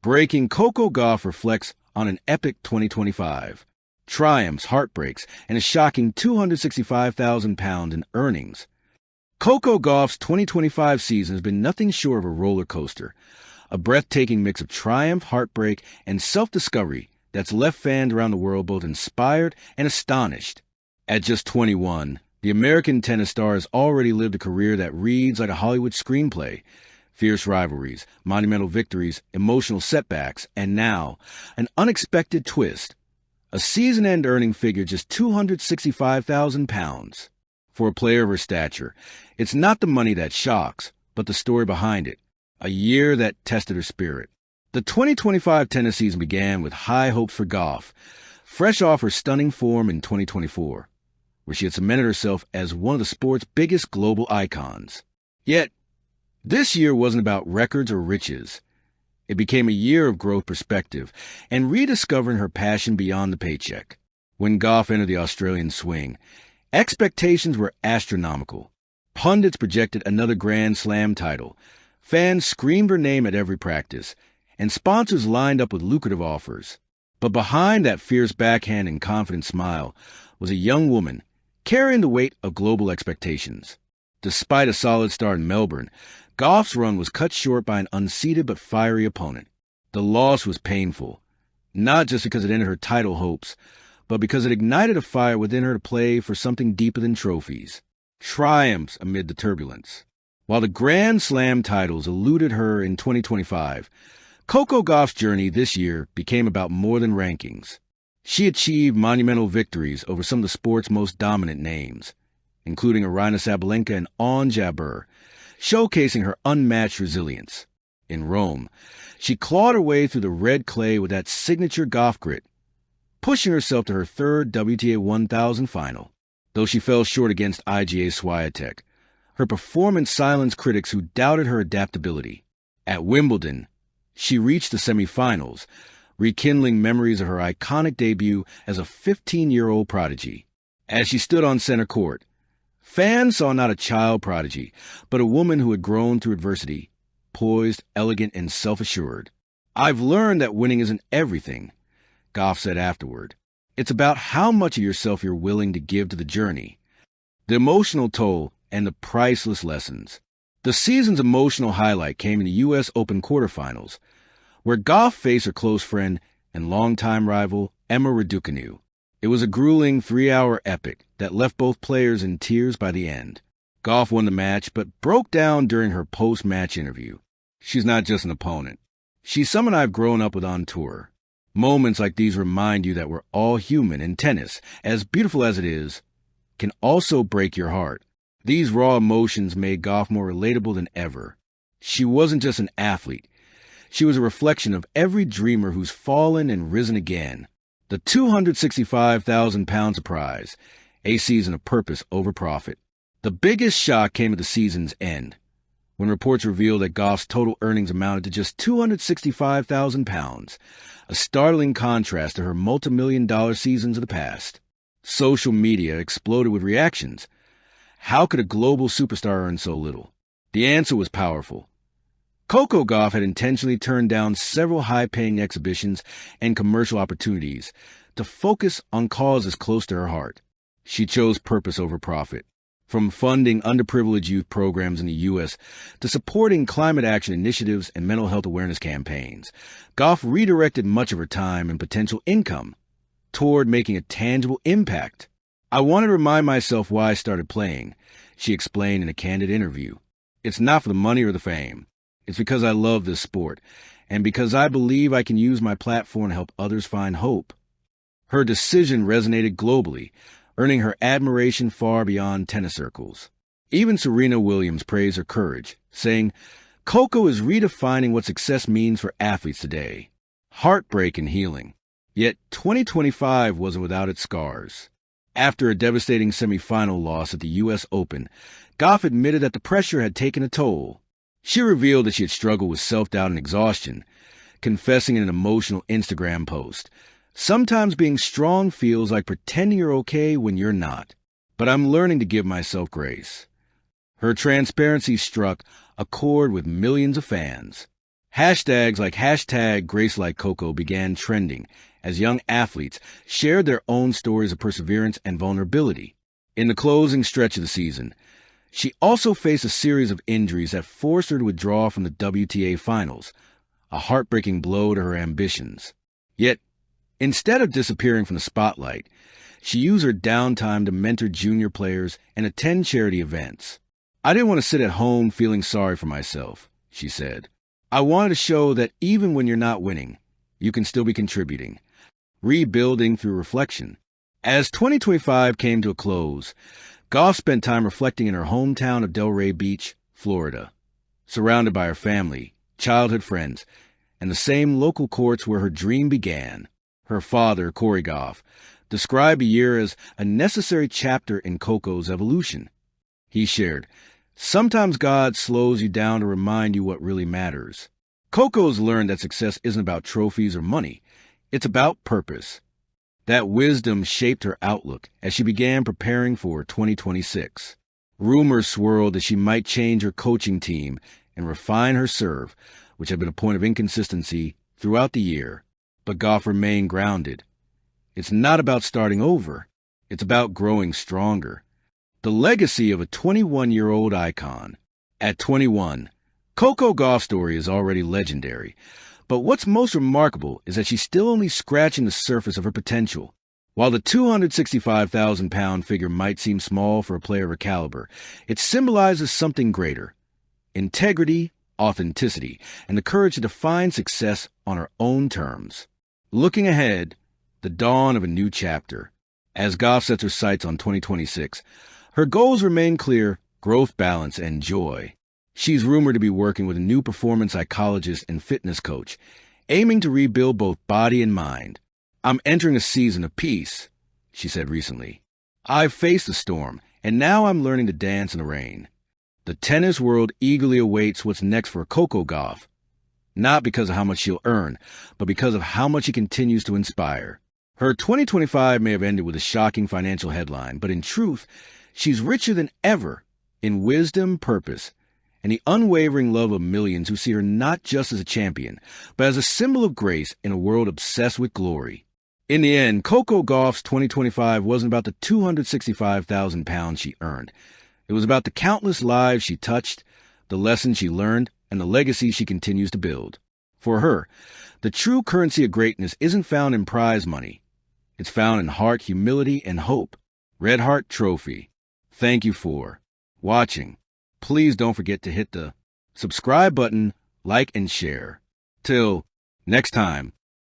Breaking Coco Gauff reflects on an epic 2025. Triumphs, heartbreaks, and a shocking £265,000 in earnings. Coco Gauff's 2025 season has been nothing short of a roller coaster, a breathtaking mix of triumph, heartbreak, and self-discovery that's left fans around the world both inspired and astonished. At just 21, the American tennis star has already lived a career that reads like a Hollywood screenplay. Fierce rivalries, monumental victories, emotional setbacks, and now, an unexpected twist. A season-end earning figure just £265,000. For a player of her stature, it's not the money that shocks, but the story behind it. A year that tested her spirit. The 2025 tennis season began with high hopes for Gauff, fresh off her stunning form in 2024, where she had cemented herself as one of the sport's biggest global icons. Yet, this year wasn't about records or riches. It became a year of growth perspective and rediscovering her passion beyond the paycheck. When Gauff entered the Australian swing, expectations were astronomical. Pundits projected another Grand Slam title. Fans screamed her name at every practice, and sponsors lined up with lucrative offers. But behind that fierce backhand and confident smile was a young woman carrying the weight of global expectations. Despite a solid start in Melbourne, Gauff's run was cut short by an unseeded but fiery opponent. The loss was painful, not just because it ended her title hopes, but because it ignited a fire within her to play for something deeper than trophies. Triumphs amid the turbulence. While the Grand Slam titles eluded her in 2025, Coco Gauff's journey this year became about more than rankings. She achieved monumental victories over some of the sport's most dominant names, including Aryna Sabalenka and Ons Jabeur, showcasing her unmatched resilience. In Rome, she clawed her way through the red clay with that signature Gauff grit, pushing herself to her third WTA 1000 final. Though she fell short against Iga Swiatek, her performance silenced critics who doubted her adaptability. At Wimbledon, she reached the semifinals, rekindling memories of her iconic debut as a 15-year-old prodigy. As she stood on center court, fans saw not a child prodigy, but a woman who had grown through adversity, poised, elegant, and self-assured. "I've learned that winning isn't everything," Gauff said afterward. "It's about how much of yourself you're willing to give to the journey." The emotional toll and the priceless lessons. The season's emotional highlight came in the U.S. Open quarterfinals, where Gauff faced her close friend and longtime rival Emma Raducanu. It was a grueling 3-hour epic that left both players in tears by the end. Gauff won the match, but broke down during her post-match interview. "She's not just an opponent. She's someone I've grown up with on tour." Moments like these remind you that we're all human, and tennis, as beautiful as it is, can also break your heart. These raw emotions made Gauff more relatable than ever. She wasn't just an athlete. She was a reflection of every dreamer who's fallen and risen again. The £265,000 of prize, a season of purpose over profit. The biggest shock came at the season's end, when reports revealed that Gauff's total earnings amounted to just £265,000, a startling contrast to her multi-million-dollar seasons of the past. Social media exploded with reactions. How could a global superstar earn so little? The answer was powerful. Coco Gauff had intentionally turned down several high-paying exhibitions and commercial opportunities to focus on causes close to her heart. She chose purpose over profit. From funding underprivileged youth programs in the U.S. to supporting climate action initiatives and mental health awareness campaigns, Gauff redirected much of her time and potential income toward making a tangible impact. "I wanted to remind myself why I started playing," she explained in a candid interview. "It's not for the money or the fame. It's because I love this sport, and because I believe I can use my platform to help others find hope." Her decision resonated globally, earning her admiration far beyond tennis circles. Even Serena Williams praised her courage, saying, "Coco is redefining what success means for athletes today. Heartbreak and healing." Yet 2025 wasn't without its scars. After a devastating semifinal loss at the U.S. Open, Gauff admitted that the pressure had taken a toll. She revealed that she had struggled with self-doubt and exhaustion, confessing in an emotional Instagram post, "Sometimes being strong feels like pretending you're okay when you're not, but I'm learning to give myself grace." Her transparency struck a chord with millions of fans. Hashtags like hashtag Grace Like Coco began trending as young athletes shared their own stories of perseverance and vulnerability. In the closing stretch of the season, she also faced a series of injuries that forced her to withdraw from the WTA Finals, a heartbreaking blow to her ambitions. Yet, instead of disappearing from the spotlight, she used her downtime to mentor junior players and attend charity events. "I didn't want to sit at home feeling sorry for myself," she said. "I wanted to show that even when you're not winning, you can still be contributing, rebuilding through reflection." As 2025 came to a close, Gauff spent time reflecting in her hometown of Delray Beach, Florida, surrounded by her family, childhood friends, and the same local courts where her dream began. Her father, Coco Gauff, described the year as a necessary chapter in Coco's evolution. He shared, "Sometimes God slows you down to remind you what really matters." Coco's learned that success isn't about trophies or money. It's about purpose. That wisdom shaped her outlook as she began preparing for 2026. Rumors swirled that she might change her coaching team and refine her serve, which had been a point of inconsistency throughout the year. But Gauff remained grounded. It's not about starting over. It's about growing stronger. The legacy of a 21-year-old icon. At 21, Coco Gauff's story is already legendary. But what's most remarkable is that she's still only scratching the surface of her potential. While the 265,000-pound figure might seem small for a player of her caliber, it symbolizes something greater: integrity, authenticity, and the courage to define success on her own terms. Looking ahead, the dawn of a new chapter. As Gauff sets her sights on 2026, her goals remain clear: growth, balance, and joy. She's rumored to be working with a new performance psychologist and fitness coach, aiming to rebuild both body and mind. "I'm entering a season of peace," she said recently. "I've faced the storm, and now I'm learning to dance in the rain." The tennis world eagerly awaits what's next for Coco Gauff, not because of how much she'll earn, but because of how much she continues to inspire. Her 2025 may have ended with a shocking financial headline, but in truth, she's richer than ever in wisdom, purpose, and the unwavering love of millions who see her not just as a champion, but as a symbol of grace in a world obsessed with glory. In the end, Coco Gauff's 2025 wasn't about the 265,000 pounds she earned. It was about the countless lives she touched, the lessons she learned, and the legacy she continues to build. For her, the true currency of greatness isn't found in prize money. It's found in heart, humility, and hope. Red Heart Trophy. Thank you for watching. Please don't forget to hit the subscribe button, like, and share. Till next time.